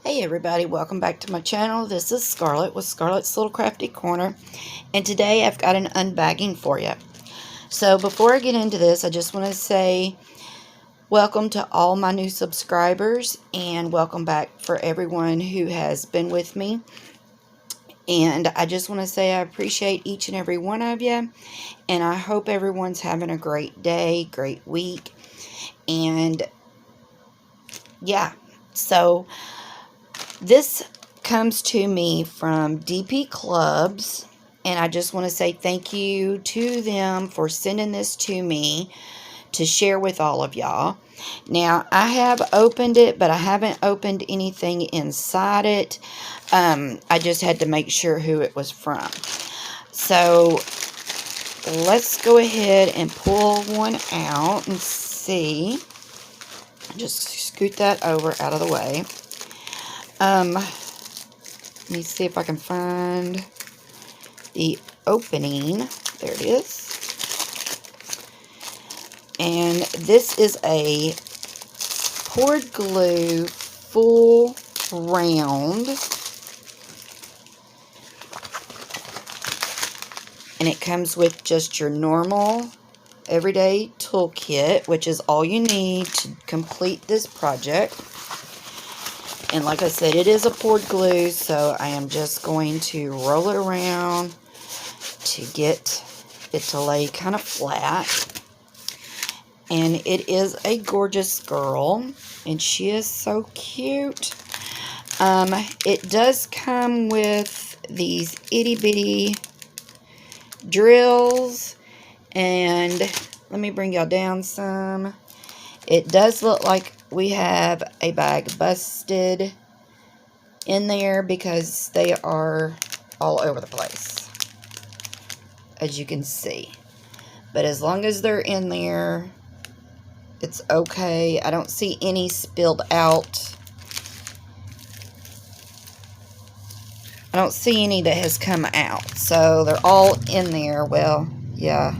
Hey everybody, welcome back to my channel. This is Scarlett with Scarlett's Little Crafty Corner, and today I've got an unbagging for you. So before I get into this, I just want to say welcome to all my new subscribers, and welcome back for everyone who has been with me. And I just want to say I appreciate each and every one of you, and I hope everyone's having a great day, great week, and yeah, so this comes to me from DPClubs, and I just want to say thank you to them for sending this to me to share with all of y'all. Now, I have opened it, but I haven't opened anything inside it. I just had to make sure who it was from. So, let's go ahead and pull one out and see. Just scoot that over out of the way. Let me see if I can find the opening. There it is. And this is a poured glue full round. And it comes with just your normal everyday toolkit, which is all you need to complete this project. And like I said, it is a poured glue, so I am just going to roll it around to get it to lay kind of flat. And it is a Gorjuss Girl, and she is so cute. It does come with these itty-bitty drills, and let me bring y'all down some. It does look like we have a bag busted in there because they are all over the place, as you can see. But as long as they're in there, it's okay. I don't see any spilled out. I don't see any that has come out. So they're all in there. Well, yeah.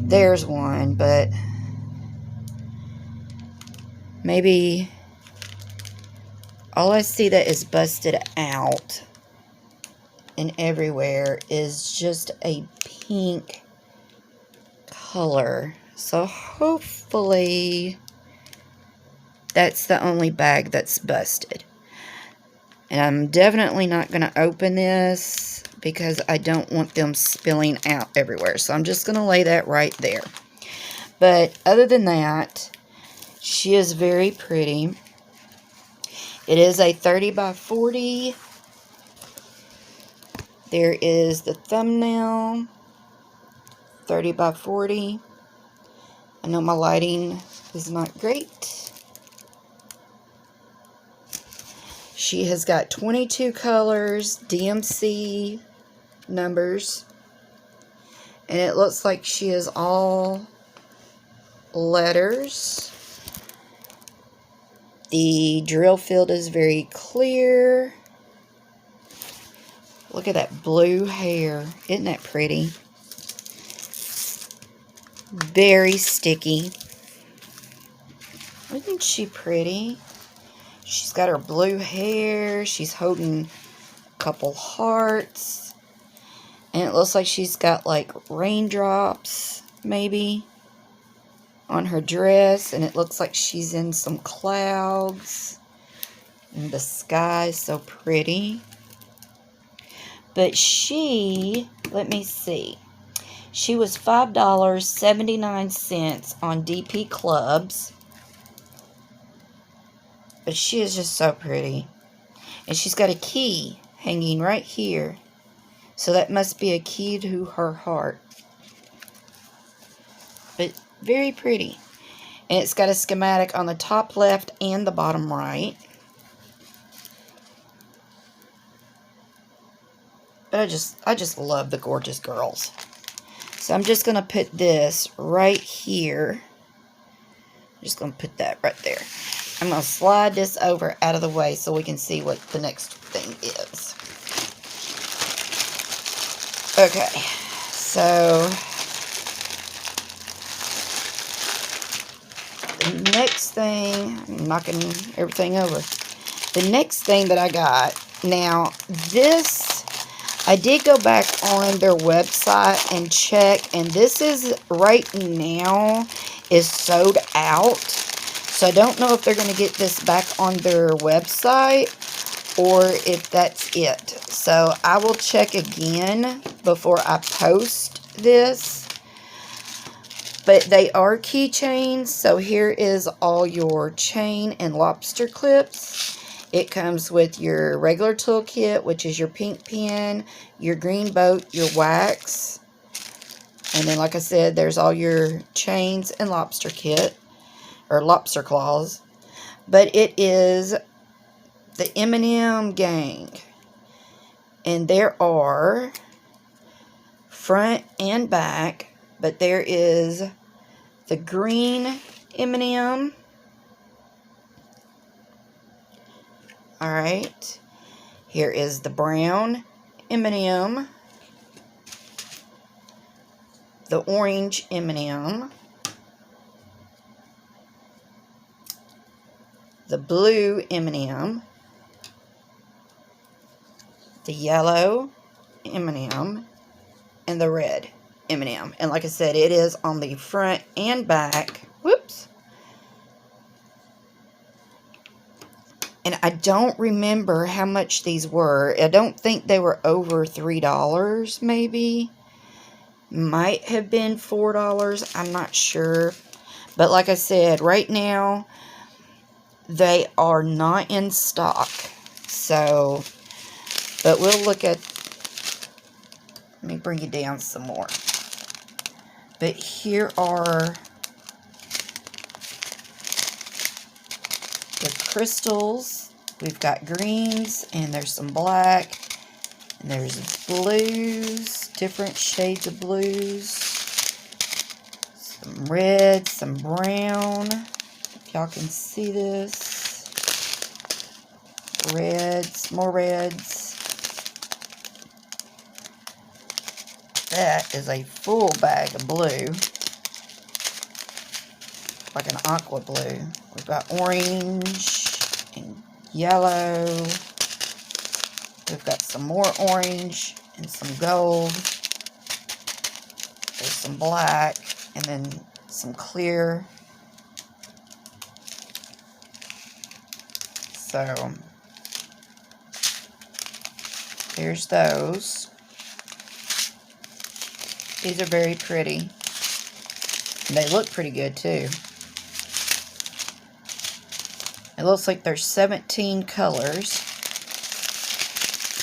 There's one, but maybe all I see that is busted out and everywhere is just a pink color. So hopefully that's the only bag that's busted. And I'm definitely not going to open this because I don't want them spilling out everywhere. So I'm just going to lay that right there. But other than that, she is very pretty. It is a 30 by 40. There is the thumbnail, 30 by 40. I know my lighting is not great. She has got 22 colors, DMC numbers, and it looks like she is all letters. The drill field is very clear. Look at that blue hair. Isn't that pretty? Very sticky. Isn't she pretty? She's got her blue hair. She's holding a couple hearts. And it looks like she's got like raindrops, maybe, on her dress. And it looks like she's in some clouds. And the sky is so pretty. But she, let me see. She was $5.79 on DPClubs. But she is just so pretty. And she's got a key hanging right here. So that must be a key to her heart. But very pretty. And it's got a schematic on the top left and the bottom right. But I just love the Gorjuss Girls. So I'm just going to put this right here. I'm just going to put that right there. I'm going to slide this over out of the way so we can see what the next thing is. Okay, so the next thing, I'm knocking everything over. The next thing that I got, now this, I did go back on their website and check, and this is, right now, is sold out. So I don't know if they're going to get this back on their website, or if that's it. So I will check again before I post this. But they are keychains, so here is all your chain and lobster clips. It comes with your regular toolkit, which is your pink pen, your green boat, your wax. And then, like I said, there's all your chains and lobster kit, or lobster claws. But it is the M&M gang. And there are front and back, but there is the green M&M. Alright. Here is the brown M&M. The orange M&M. The blue M&M. The yellow M&M. And the red M&M. And like I said, it is on the front and back. Whoops. And I don't remember how much these were. I don't think they were over $3, maybe. Might have been $4. I'm not sure. But like I said, right now, they are not in stock. So, but we'll look at... Let me bring you down some more. But here are the crystals. We've got greens, and there's some black, and there's blues, different shades of blues, some red, some brown, if y'all can see this, reds, more reds. That is a full bag of blue, like an aqua blue. We've got orange and yellow. We've got some more orange and some gold. There's some black and then some clear. So, there's those. These are very pretty. And they look pretty good too. It looks like there's 17 colors.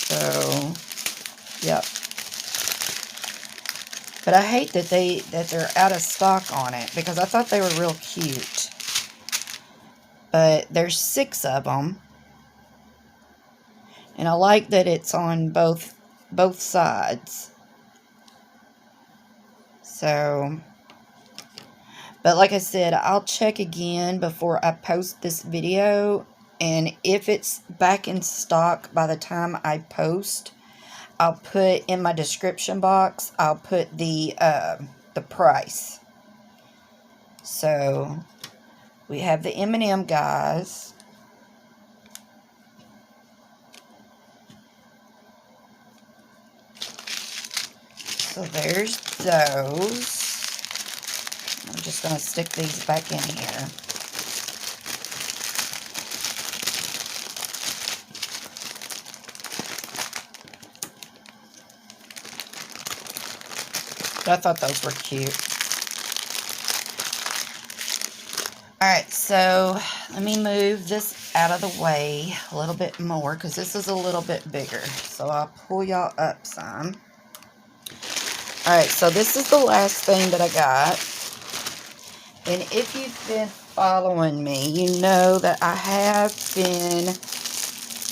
So, yep. But I hate that they're out of stock on it, because I thought they were real cute. But there's 6 of them. And I like that it's on both sides. So, but like I said, I'll check again before I post this video, and if it's back in stock by the time I post, I'll put in my description box, I'll put the price. So, we have the M&M guys. So there's those. I'm just going to stick these back in here. But I thought those were cute. Alright, so let me move this out of the way a little bit more, because this is a little bit bigger. So I'll pull y'all up some. Alright, so this is the last thing that I got. And if you've been following me, you know that I have been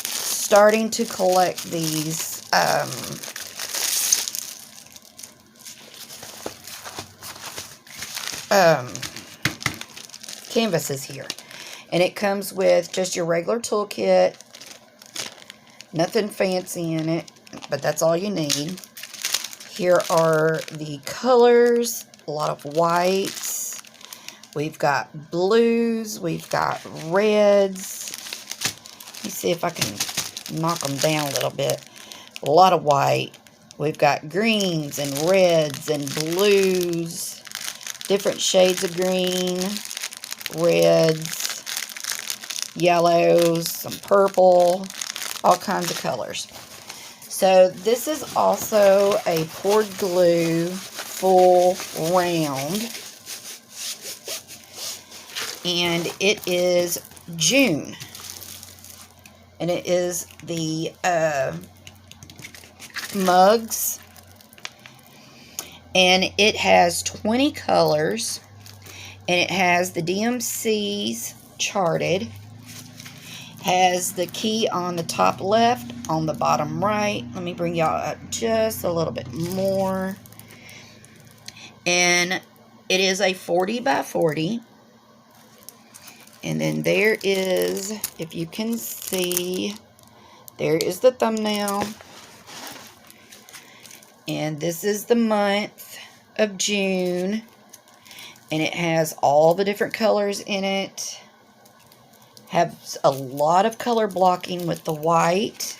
starting to collect these canvases here. And it comes with just your regular toolkit. Nothing fancy in it, but that's all you need. Here are the colors, a lot of whites. We've got blues, we've got reds, me see if I can knock them down a little bit. A lot of white. We've got greens and reds and blues. Different shades of green, reds, yellows, some purple, all kinds of colors. So this is also a poured glue full round. And it is June. And it is the mugs. And it has 20 colors. And it has the DMCs charted. Has the key on the top left, on the bottom right. Let me bring y'all up just a little bit more. And it is a 40 by 40. And then there is, if you can see, there is the thumbnail. And this is the month of June. And it has all the different colors in it. Has a lot of color blocking with the white.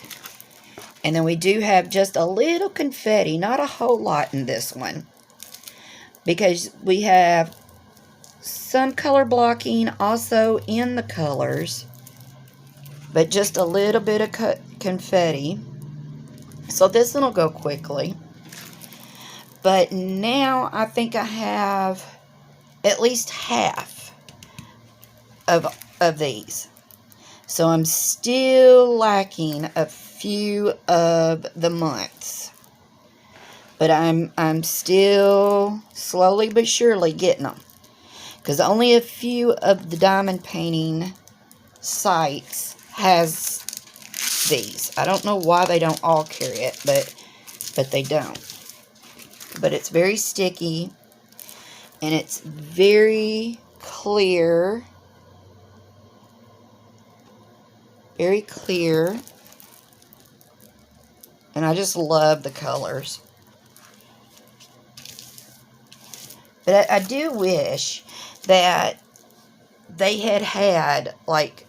And then we do have just a little confetti. Not a whole lot in this one. Because we have some color blocking also in the colors. But just a little bit of confetti. So this one will go quickly. But now I think I have at least half of these. So I'm still lacking a few of the months. But I'm still slowly but surely getting them. Because only a few of the diamond painting sites has these. I don't know why they don't all carry it, but they don't. But it's very sticky. And it's very clear. Very clear. And I just love the colors. But I do wish that they had, like,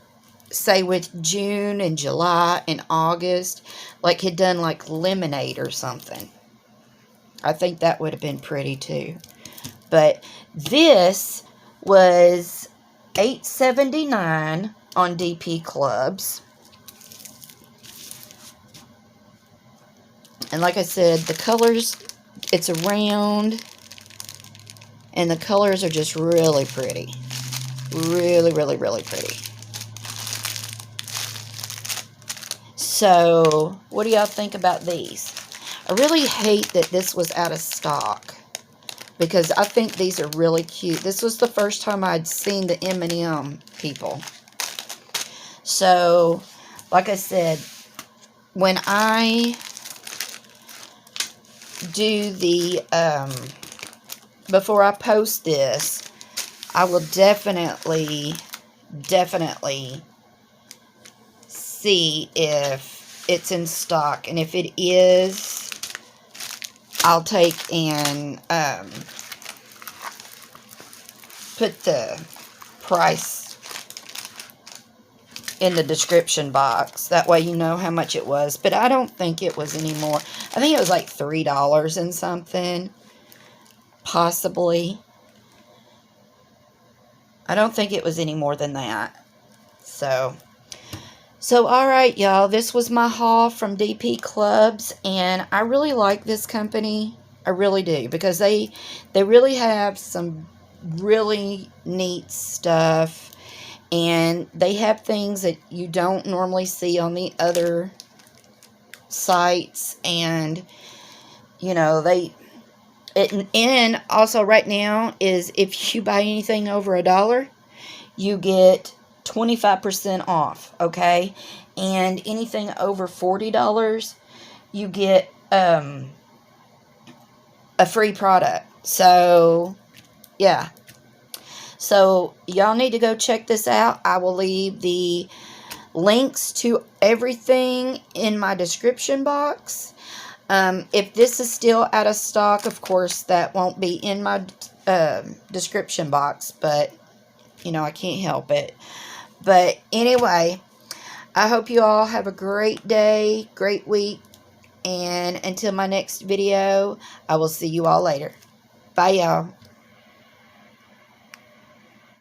say with June and July and August, like had done like lemonade or something. I think that would have been pretty too. But this was $8.79 on DPClubs. And like I said, the colors, it's a round. And the colors are just really pretty. Really, really, really pretty. So, what do y'all think about these? I really hate that this was out of stock. Because I think these are really cute. This was the first time I'd seen the M&M people. So, like I said, when I do the, before I post this, I will definitely see if it's in stock. And if it is, I'll take and put the price in the description box. That way you know how much it was. But I don't think it was any more. I think it was like $3 and something. Possibly. I don't think it was any more than that. So alright, y'all. This was my haul from DPClubs. And I really like this company. I really do. Because they really have some really neat stuff. And they have things that you don't normally see on the other sites. And, you know, and also right now is if you buy anything over $1, you get 25% off, okay? And anything over $40, you get a free product. So, yeah. So, y'all need to go check this out. I will leave the links to everything in my description box. If this is still out of stock, of course, that won't be in my description box. But, you know, I can't help it. But, anyway, I hope you all have a great day, great week, and until my next video, I will see you all later. Bye, y'all.